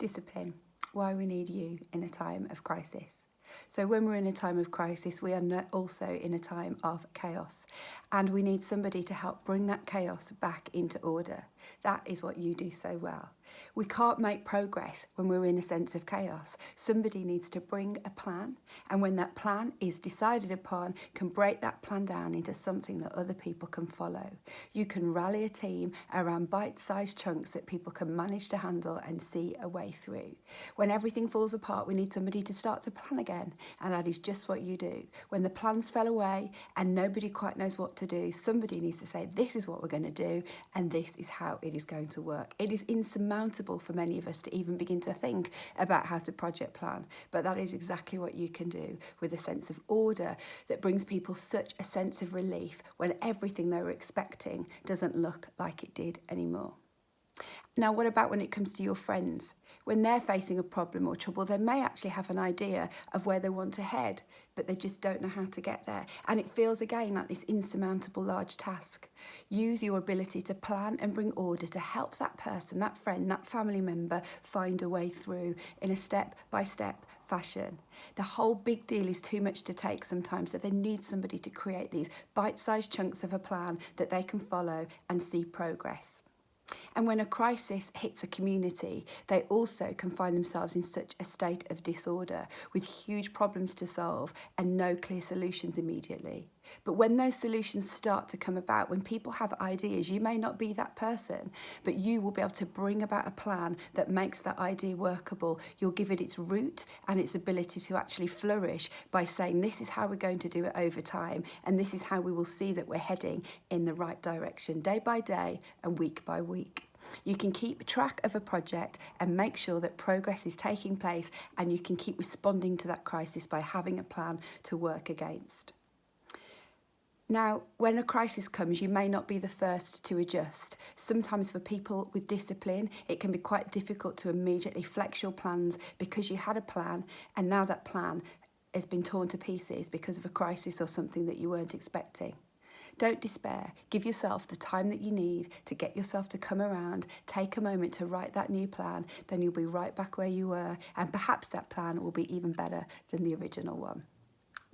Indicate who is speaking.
Speaker 1: Discipline, why we need you in a time of crisis. So when we're in a time of crisis, we are also in a time of chaos, and we need somebody to help bring that chaos back into order. That is what you do so well. We can't make progress when we're in a sense of chaos. Somebody needs to bring a plan, and when that plan is decided upon, can break that plan down into something that other people can follow. You can rally a team around bite-sized chunks that people can manage to handle and see a way through. When everything falls apart, we need somebody to start to plan again, and that is just what you do. When the plans fell away and nobody quite knows what to do, somebody needs to say, this is what we're going to do, and this is how it is going to work. It is insurmountable for many of us to even begin to think about how to project plan, but that is exactly what you can do with a sense of order that brings people such a sense of relief when everything they were expecting doesn't look like it did anymore. Now, what about when it comes to your friends? When they're facing a problem or trouble, they may actually have an idea of where they want to head, but they just don't know how to get there. And it feels again like this insurmountable large task. Use your ability to plan and bring order to help that person, that friend, that family member find a way through in a step-by-step fashion. The whole big deal is too much to take sometimes, so they need somebody to create these bite-sized chunks of a plan that they can follow and see progress. And when a crisis hits a community, they also can find themselves in such a state of disorder with huge problems to solve and no clear solutions immediately. But when those solutions start to come about, when people have ideas, you may not be that person, but you will be able to bring about a plan that makes that idea workable. You'll give it its root and its ability to actually flourish by saying, this is how we're going to do it over time, and this is how we will see that we're heading in the right direction day by day and week by week. You can keep track of a project and make sure that progress is taking place, and you can keep responding to that crisis by having a plan to work against. Now, when a crisis comes, you may not be the first to adjust. Sometimes for people with discipline, it can be quite difficult to immediately flex your plans because you had a plan and now that plan has been torn to pieces because of a crisis or something that you weren't expecting. Don't despair. Give yourself the time that you need to get yourself to come around. Take a moment to write that new plan. Then you'll be right back where you were, and perhaps that plan will be even better than the original one.